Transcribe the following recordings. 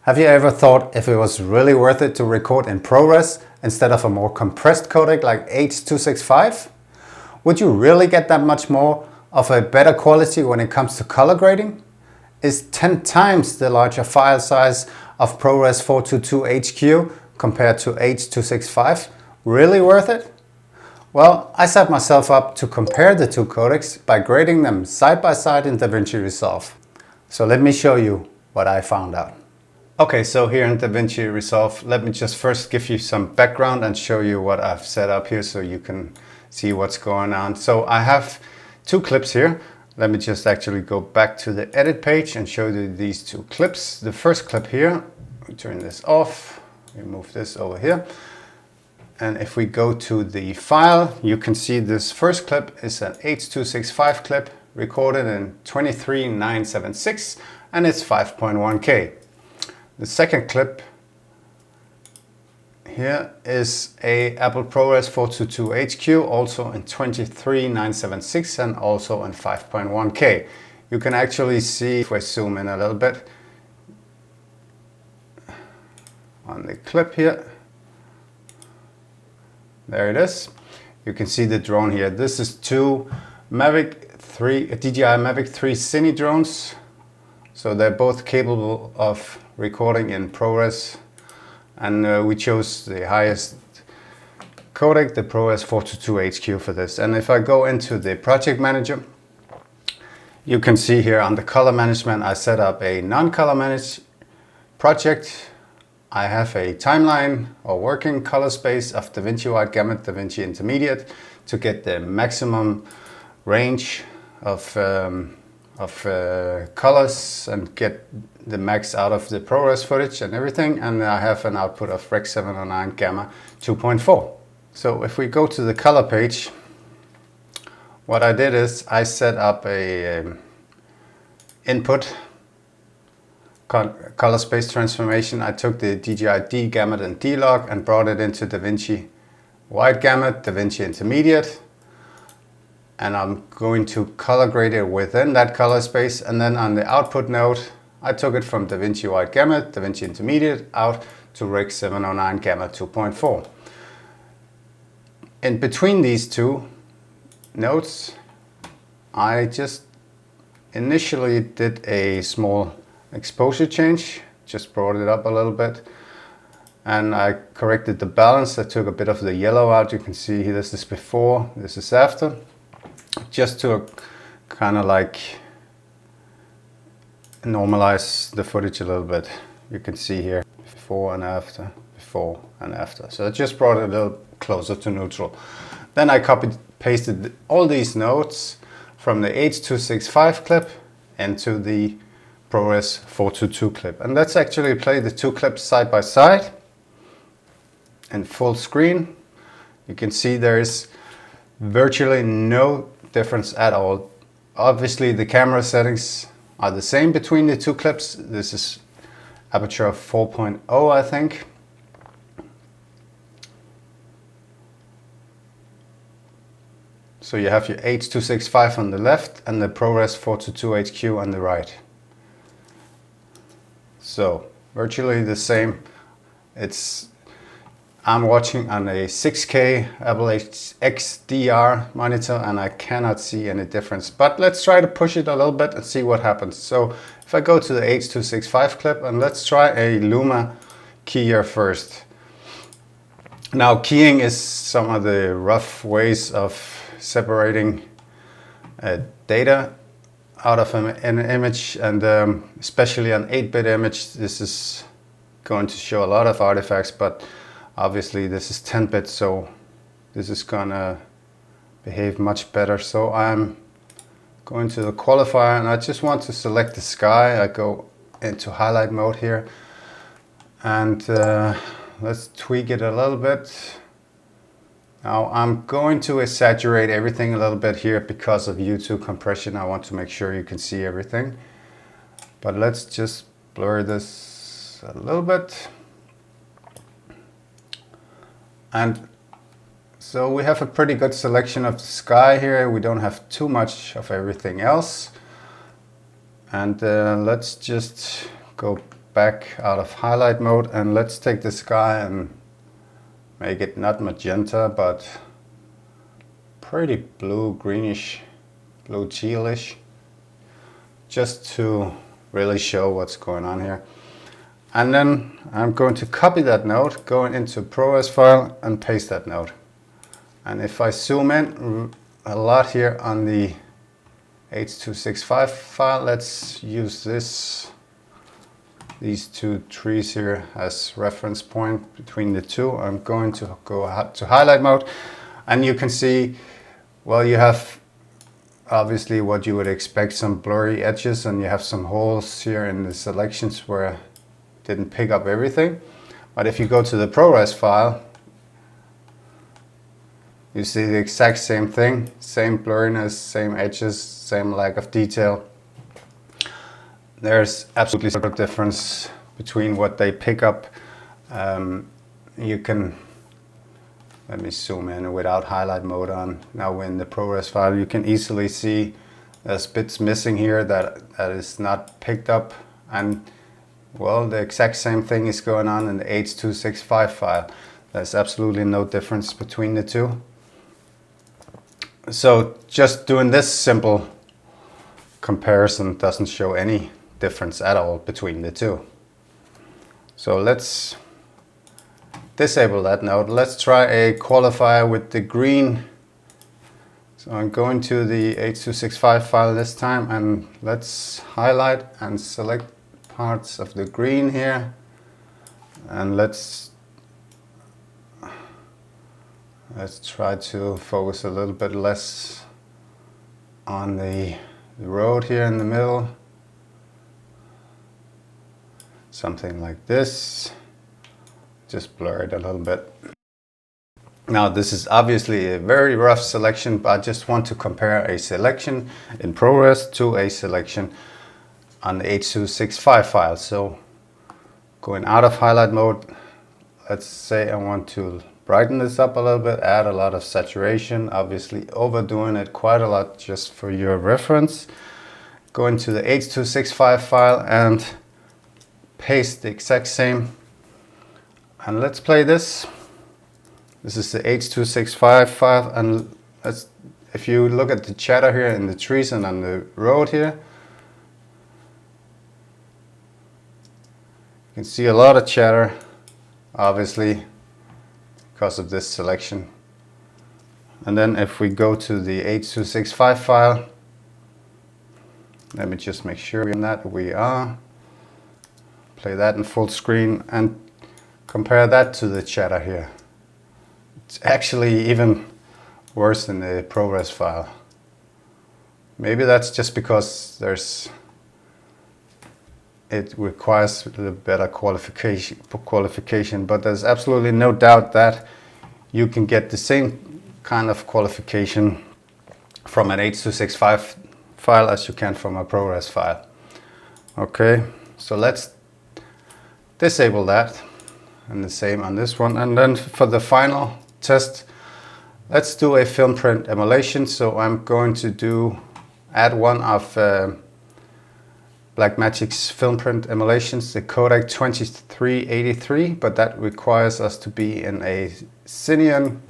Have you ever thought if it was really worth it to record in ProRes instead of a more compressed codec like H.265? Would you really get that much more of a better quality when it comes to color grading? Is 10 times the larger file size of ProRes 422 HQ compared to H.265 really worth it? Well, I set myself up to compare the two codecs by grading them side by side in Davinci Resolve. So let me show you what I found out. Okay, so here in Davinci Resolve, let me just first give you some background and show you what I've set up here so you can see what's going on. So I have two clips here. Let me just actually go back to the edit page and show you these two clips. The first clip here, we turn this off, we move this over here. And if we go to the file, you can see this first clip is an H.265 clip recorded in 23976 and it's 5.1K. The second clip here is a Apple ProRes 422 HQ, also in 23976 and also in 5.1K. You can actually see, if I zoom in a little bit on the clip here, there it is. You can see the drone here. This is two DJI Mavic 3 Cine drones. So they're both capable of recording in ProRes, and we chose the highest codec, the ProRes 422 HQ for this. And if I go into the project manager, you can see here on the color management, I set up a non-color managed project. I have a timeline or working color space of Davinci Wide Gamut, Davinci Intermediate to get the maximum range of colors and get the max out of the ProRes footage and everything. And I have an output of Rec 709 Gamma 2.4. So if we go to the color page, what I did is I set up a input color space transformation. I took the DJI D Gamut and D log and brought it into Davinci Wide Gamut, Davinci Intermediate. And I'm going to color grade it within that color space. And then on the output node, I took it from Davinci Wide Gamut, Davinci Intermediate out to Rec 709 Gamma 2.4. In between these two nodes, I just initially did a small exposure change, just brought it up a little bit. And I corrected the balance. I took a bit of the yellow out. You can see here, this is before, this is after. Just to kind of like normalize the footage a little bit. You can see here before and after, before and after. So I just brought it a little closer to neutral. Then I copied pasted all these nodes from the H.265 clip into the ProRes 422 clip. And let's actually play the two clips side by side in full screen. You can see there is virtually no difference at all. Obviously the camera settings are the same between the two clips. This is aperture of 4.0, I think. So you have your H.265 on the left and the ProRes 422 HQ on the right. So virtually the same. I'm watching on a 6K Apple XDR monitor and I cannot see any difference. But let's try to push it a little bit and see what happens. So if I go to the H.265 clip and let's try a Luma keyer first. Now keying is some of the rough ways of separating data out of an image, and especially an 8-bit image, this is going to show a lot of artifacts, but obviously this is 10-bit, so this is gonna behave much better. So I'm going to the qualifier and I just want to select the sky. I go into highlight mode here and let's tweak it a little bit. Now I'm going to exaggerate everything a little bit here because of YouTube compression. I want to make sure you can see everything. But let's just blur this a little bit. And so we have a pretty good selection of the sky here. We don't have too much of everything else. And let's just go back out of highlight mode, and let's take the sky and make it not magenta, but pretty blue, greenish, blue tealish, just to really show what's going on here. And then I'm going to copy that node, go into ProRes file and paste that node. And if I zoom in a lot here on the H.265 file, let's use these two trees here as reference point between the two. I'm going to go to highlight mode, and you can see, well, you have obviously what you would expect, some blurry edges, and you have some holes here in the selections where I didn't pick up everything. But if you go to the ProRes file, you see the exact same thing, same blurriness, same edges, same lack of detail. There's absolutely no difference between what they pick up. You can, let me zoom in without highlight mode on. Now we're in the ProRes file. You can easily see there's bits missing here that is not picked up. And well, the exact same thing is going on in the H.265 file. There's absolutely no difference between the two. So just doing this simple comparison doesn't show any difference at all between the two. So let's disable that node. Let's try a qualifier with the green. So I'm going to the H.265 file this time, and let's highlight and select parts of the green here, and let's try to focus a little bit less on the road here in the middle. Something like this. Just blur it a little bit. Now this is obviously a very rough selection, but I just want to compare a selection in ProRes to a selection on the H.265 file. So going out of highlight mode, let's say I want to brighten this up a little bit, add a lot of saturation, obviously overdoing it quite a lot just for your reference. Go into the H.265 file and paste the exact same. And let's play this. This is the H.265 file, and if you look at the chatter here in the trees and on the road here, you can see a lot of chatter, obviously, because of this selection. And then if we go to the H.265 file, let me just make sure we are. Play that in full screen and compare that to the chatter here. It's actually even worse than the ProRes file. Maybe that's just because it requires a better qualification, but there's absolutely no doubt that you can get the same kind of qualification from an H.265 file as you can from a ProRes file. Okay, so let's disable that, and the same on this one. And then for the final test, let's do a film print emulation. So I'm going to add one of Blackmagic's film print emulations, the Codec 2383, but that requires us to be in a Cine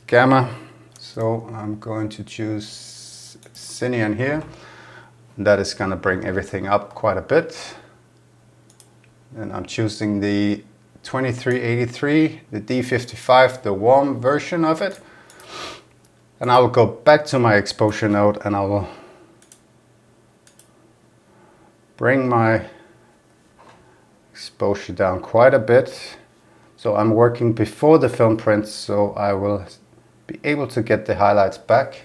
gamma. So I'm going to choose Cine here. That is going to bring everything up quite a bit. And I'm choosing the 2383, the D55, the warm version of it. And I will go back to my exposure node, and I will bring my exposure down quite a bit. So I'm working before the film print, so I will be able to get the highlights back.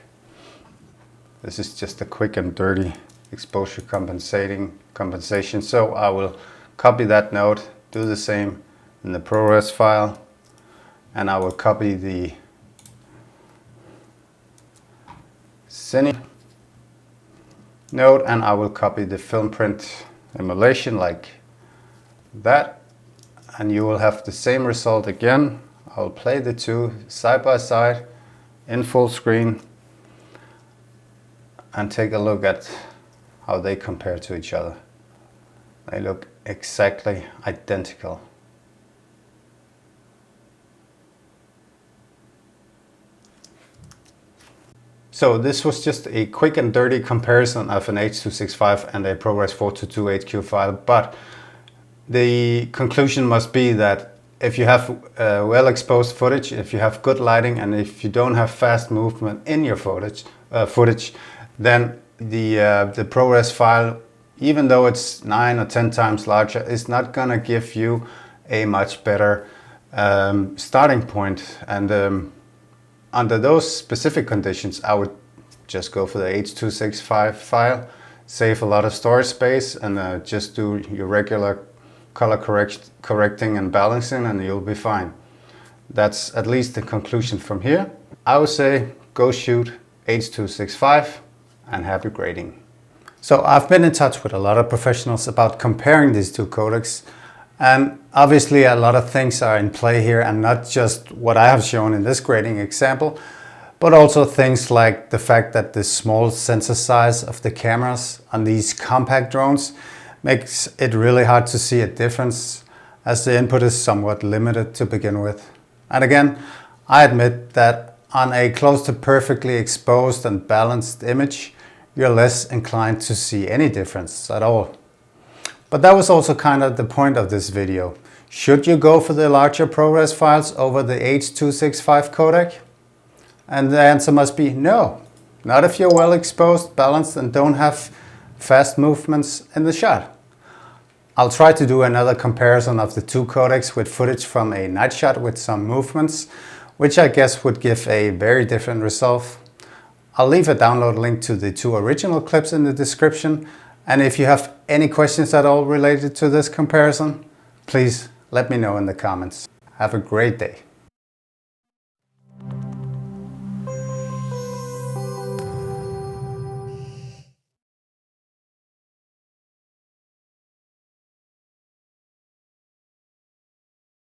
This is just a quick and dirty exposure compensation. So I will copy that node, do the same in the ProRes file, and I will copy the Cine node, and I will copy the film print emulation like that, and you will have the same result again. I'll play the two side by side in full screen and take a look at how they compare to each other. They look exactly identical. So this was just a quick and dirty comparison of an H.265 and a ProRes 422 HQ file, but the conclusion must be that if you have well exposed footage, if you have good lighting, and if you don't have fast movement in your footage, then the ProRes file, even though it's 9 or 10 times larger, is not gonna give you a much better starting point. And under those specific conditions, I would just go for the H.265 file, save a lot of storage space, and just do your regular color correcting and balancing, and you'll be fine. That's at least the conclusion from here. I would say go shoot H.265 and happy grading. So I've been in touch with a lot of professionals about comparing these two codecs, and obviously a lot of things are in play here, and not just what I have shown in this grading example, but also things like the fact that the small sensor size of the cameras on these compact drones makes it really hard to see a difference, as the input is somewhat limited to begin with. And again, I admit that on a close to perfectly exposed and balanced image, you're less inclined to see any difference at all. But that was also kind of the point of this video. Should you go for the larger ProRes files over the H.265 codec? And the answer must be no. Not if you're well exposed, balanced, and don't have fast movements in the shot. I'll try to do another comparison of the two codecs with footage from a night shot with some movements, which I guess would give a very different result. I'll leave a download link to the two original clips in the description, and if you have any questions at all related to this comparison, please let me know in the comments. Have a great day.